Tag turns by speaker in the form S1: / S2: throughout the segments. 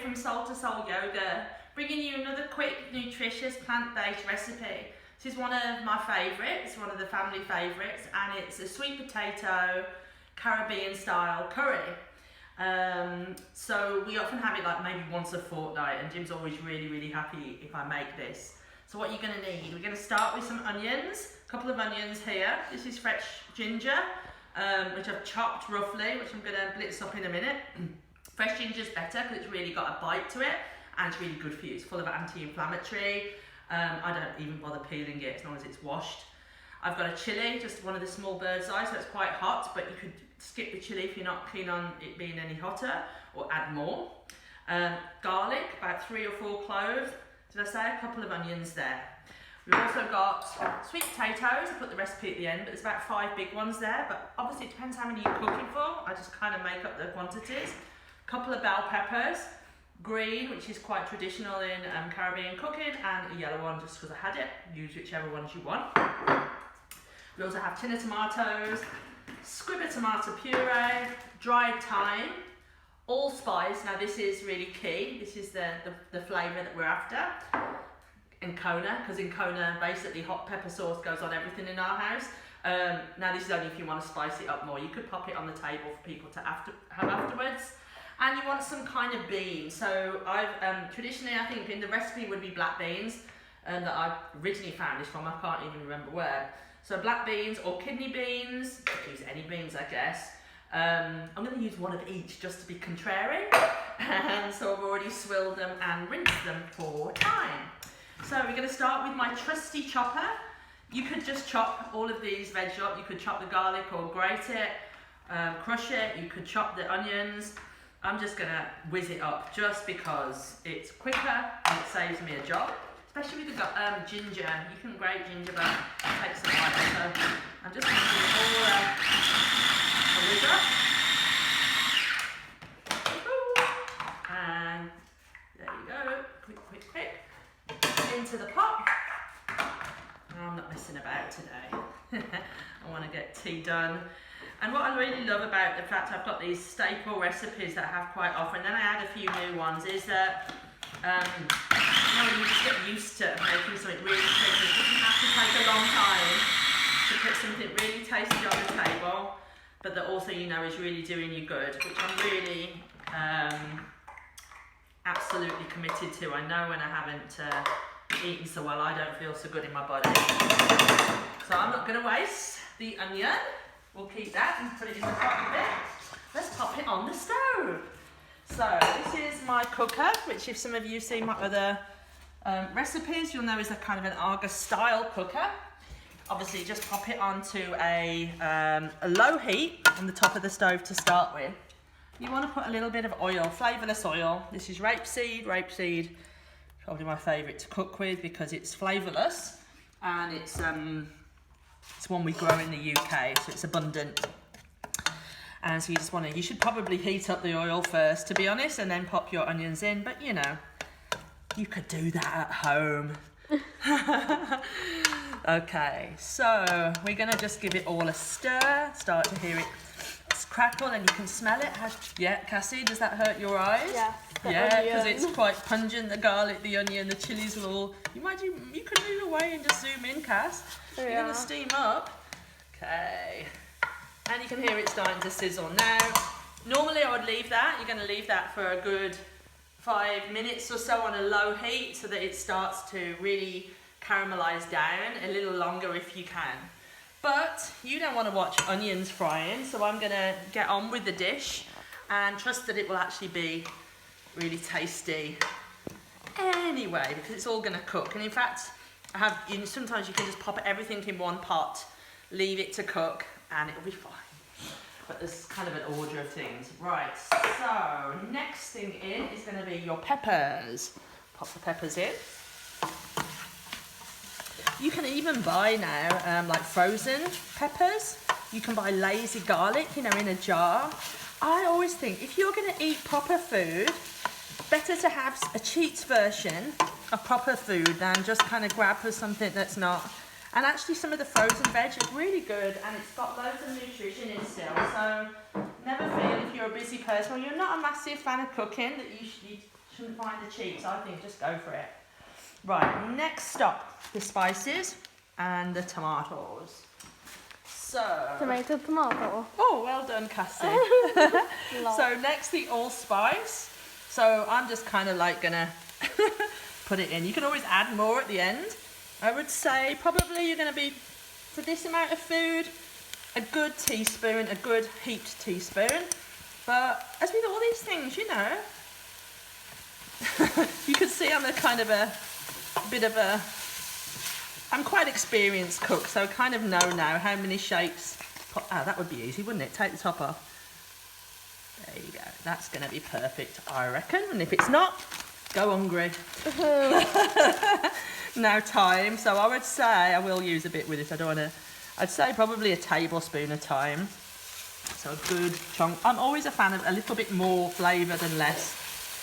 S1: from Soul to Soul Yoga, bringing you another quick, nutritious, plant-based recipe. This is one of my favourites, one of the family favourites, and it's a sweet potato, Caribbean-style curry. So we often have it like maybe once a fortnight, and Jim's always really, really happy if I make this. So what you're going to need, we're going to start with some onions, a couple of onions here. This is fresh ginger, which I've chopped roughly, which I'm going to blitz up in a minute. Fresh ginger's better because it's really got a bite to it, and it's really good for you. It's full of anti-inflammatory. I don't even bother peeling it as long as it's washed. I've got a chilli, just one of the small bird's eye, so it's quite hot, but you could skip the chilli if you're not keen on it being any hotter, or add more. Garlic, about 3 or 4 cloves. Did I say a couple of onions there? We've also got sweet potatoes. I put the recipe at the end, but there's about 5 big ones there, but obviously it depends how many you're cooking for. I just kind of make up the quantities. A couple of bell peppers, green, which is quite traditional in Caribbean cooking, and a yellow one just because I had it. Use whichever ones you want. We also have tin of tomatoes, squib of tomato puree, dried thyme, allspice. Now this is really key. This is the flavour that we're after. In Kona, because in Kona basically hot pepper sauce goes on everything in our house. Now this is only if you want to spice it up more. You could pop it on the table for people to have afterwards. And you want some kind of bean. So I've traditionally, I think in the recipe would be black beans, that I originally found this from. I can't even remember where. So black beans or kidney beans. Use any beans, I guess. I'm going to use one of each just to be contrary. And so I've already swilled them and rinsed them for thyme. So we're going to start with my trusty chopper. You could just chop all of these veg up. You could chop the garlic or grate it, crush it. You could chop the onions. I'm just going to whiz it up just because it's quicker and it saves me a job. Especially with the ginger. You can grate ginger, but it takes some time. So I'm just going to do it all a whiz up. And there you go. Quick. Into the pot. I'm not messing about today. I want to get tea done. And what I really love about the fact I've got these staple recipes that I have quite often, then I add a few new ones, is that you just get used to making something really tasty. It doesn't have to take a long time to put something really tasty on the table, but that also you know is really doing you good, which I'm really absolutely committed to. I know when I haven't eaten so well, I don't feel so good in my body. So I'm not going to waste the onion. We'll keep that and put it in the pot a bit. Let's pop it on the stove. So this is my cooker, which if some of you see my other recipes, you'll know is a kind of an Argus style cooker. Obviously just pop it onto a low heat on the top of the stove to start with. You want to put a little bit of oil, flavourless oil. This is rapeseed, probably my favourite to cook with because it's flavourless and it's one we grow in the UK, so it's abundant. And so you should probably heat up the oil first, to be honest, and then pop your onions in. But you know, you could do that at home. Okay, so we're gonna just give it all a stir. Start to hear it crackle, and you can smell it. Yeah, Cassie, does that hurt your eyes?
S2: Yeah.
S1: Yeah, because it's quite pungent. The garlic, the onion, the chilies will all. You can move away and just zoom in, Cass. You're gonna steam up. Okay. And you can hear it starting to sizzle now. Normally I would leave that. You're going to leave that for a good 5 minutes or so on a low heat so that it starts to really caramelise down, a little longer if you can. But you don't want to watch onions frying, so I'm going to get on with the dish and trust that it will actually be really tasty anyway, because it's all going to cook. And in fact, sometimes you can just pop everything in one pot, leave it to cook, and it'll be fine. But there's kind of an order of things. Right, so next thing in is going to be your peppers. Pop the peppers in. You can even buy now like frozen peppers. You can buy lazy garlic, in a jar. I always think if you're going to eat proper food, better to have a cheats version of proper food than just kind of grab for something that's not. And actually some of the frozen veg is really good and it's got loads of nutrition in still. So never feel if you're a busy person or you're not a massive fan of cooking that you Shouldn't find the cheats, I think, just go for it. Right, next stop, the spices and the tomatoes. So...
S2: Tomato.
S1: Oh, well done, Cassie. So next, the allspice. So I'm just kind of like gonna put it in. You can always add more at the end. I would say probably you're gonna be, for this amount of food, a good teaspoon, a good heaped teaspoon. But as with all these things, you know, you can see I'm a kind of a bit of a, I'm quite experienced cook, so I kind of know now how many shapes. That would be easy, wouldn't it? Take the top off. There you go. That's going to be perfect, I reckon. And if it's not, go hungry. Now thyme. So I would say I will use a bit with it. I don't want to. I'd say probably a tablespoon of thyme. So a good chunk. I'm always a fan of a little bit more flavour than less,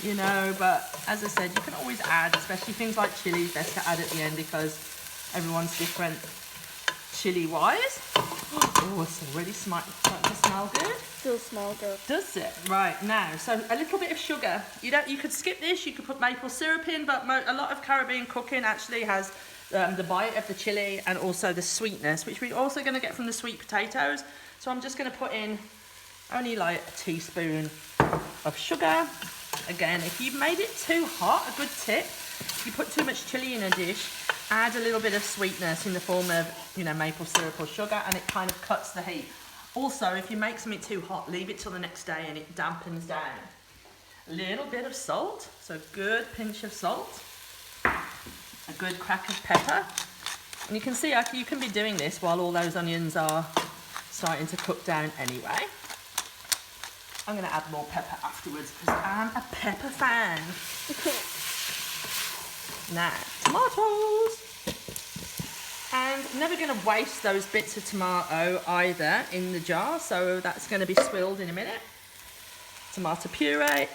S1: you know. But as I said, you can always add, especially things like chilli. Best to add at the end because everyone's different chilli-wise. Oh, it's already starting to smell good.
S2: Still smell good.
S1: Does it? Right, now, so a little bit of sugar. You could skip this, you could put maple syrup in, but a lot of Caribbean cooking actually has the bite of the chili and also the sweetness, which we're also going to get from the sweet potatoes. So I'm just going to put in only like a teaspoon of sugar. Again, if you've made it too hot, a good tip, if you put too much chili in a dish, add a little bit of sweetness in the form of, you know, maple syrup or sugar, and it kind of cuts the heat. Also, if you make something too hot, leave it till the next day and it dampens down. A little bit of salt, so a good pinch of salt, a good crack of pepper. And you can see you can be doing this while all those onions are starting to cook down anyway. I'm going to add more pepper afterwards because I'm a pepper fan. Now, tomatoes. And I'm never going to waste those bits of tomato either in the jar, so that's going to be swilled in a minute. Tomato puree,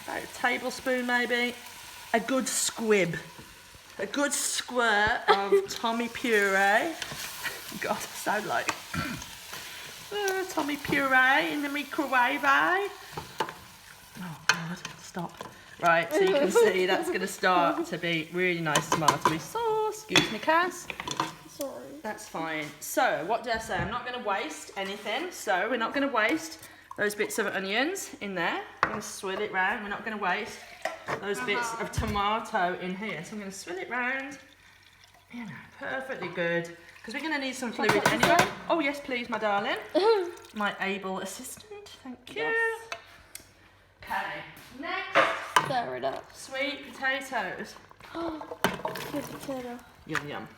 S1: about a tablespoon maybe. A good squib, a good squirt of Tommy puree. God, I sound like Tommy puree in the microwave, eh? Oh God, stop. Right, so you can see that's going to start to be really nice tomatoey sauce. Excuse me, Cass.
S2: Sorry.
S1: That's fine. So, what did I say? I'm not going to waste anything. So, we're not going to waste those bits of onions in there. I'm going to swill it round. We're not going to waste those bits of tomato in here. So, I'm going to swill it round. You know, perfectly good. Because we're going to need some fluid anyway. Oh, yes, please, my darling. My able assistant. Thank you.
S2: Yes.
S1: Okay, next.
S2: Stir it up.
S1: Sweet potatoes.
S2: Sweet potato.
S1: Yum, yum.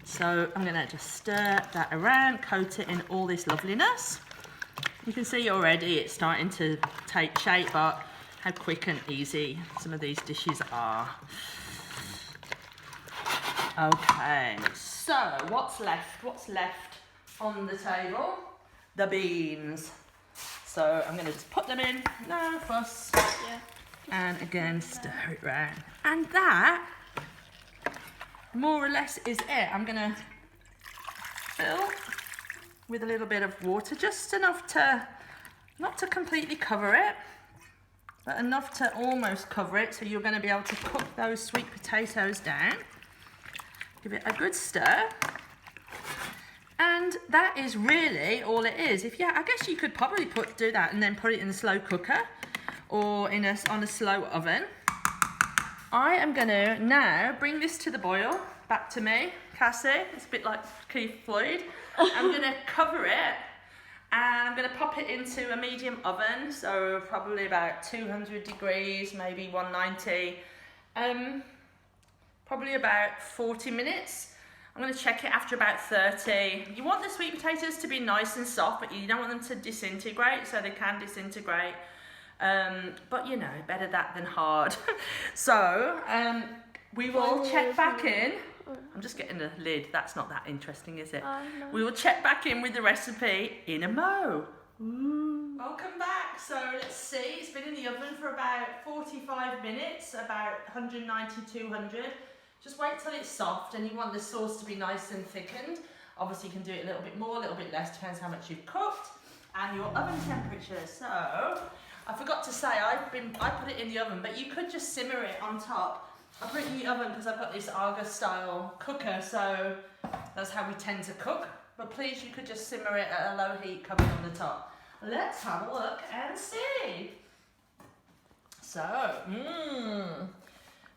S1: So I'm going to just stir that around, coat it in all this loveliness. You can see already it's starting to take shape, but how quick and easy some of these dishes are. Okay, so what's left? What's left on the table? The beans. So I'm going to just put them in, no fuss,
S2: Yeah.
S1: and again stir it round. And that, more or less, is it. I'm going to fill with a little bit of water, just enough to, not to completely cover it, but enough to almost cover it, so you're going to be able to cook those sweet potatoes down. Give it a good stir. And that is really all it is. I guess you could probably do that and then put it in a slow cooker or on a slow oven. I am going to now bring this to the boil. Back to me, Cassie. It's a bit like Keith Floyd. I'm going to cover it and I'm going to pop it into a medium oven. So probably about 200 degrees, maybe 190. Probably about 40 minutes. I'm going to check it after about 30. You want the sweet potatoes to be nice and soft, but you don't want them to disintegrate, so they can disintegrate. But you know, better that than hard. So, we will check back in. I'm just getting the lid. That's not that interesting, is it?
S2: No.
S1: We will check back in with the recipe in a mo. Ooh. Welcome back. So let's see. It's been in the oven for about 45 minutes, about 190, 200. Just wait till it's soft, and you want the sauce to be nice and thickened. Obviously you can do it a little bit more, a little bit less, depends how much you've cooked, and your oven temperature. So I forgot to say, I put it in the oven, but you could just simmer it on top. I put it in the oven because I've got this Argus style cooker, so that's how we tend to cook. But please, you could just simmer it at a low heat coming on the top. Let's have a look and see. So,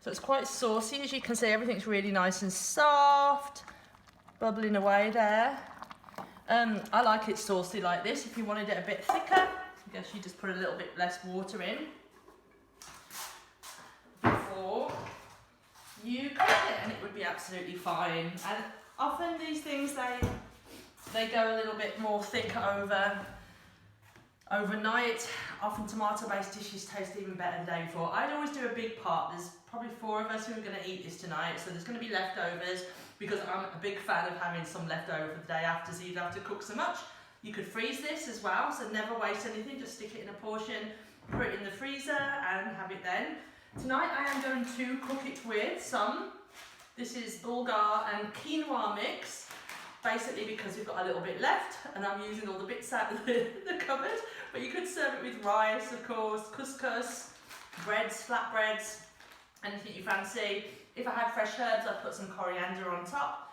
S1: so it's quite saucy, as you can see. Everything's really nice and soft, bubbling away there. I like it saucy like this. If you wanted it a bit thicker, I guess you just put a little bit less water in before you cook it, and it would be absolutely fine. And often these things, they go a little bit more thick overnight. Often tomato-based dishes taste even better the day before. I'd always do a big pot. There's probably 4 of us who are going to eat this tonight, so there's going to be leftovers, because I'm a big fan of having some leftover for the day after, so you don't have to cook so much. You could freeze this as well, so never waste anything. Just stick it in a portion, put it in the freezer, and have it then. Tonight I am going to cook it with some, this is bulgur and quinoa mix, basically because we've got a little bit left and I'm using all the bits out of the cupboard. But you could serve it with rice, of course, couscous, breads, flatbreads, anything you fancy. If I had fresh herbs, I'd put some coriander on top.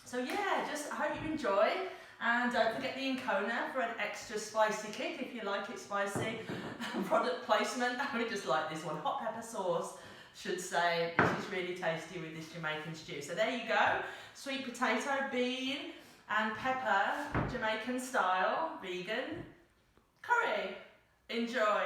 S1: So yeah, just I hope you enjoy. And don't forget the Incona for an extra spicy kick if you like it spicy. Product placement, I would just like this one. Hot pepper sauce should say this is really tasty with this Jamaican stew. So there you go. Sweet potato, bean and pepper, Jamaican style, vegan curry. Enjoy.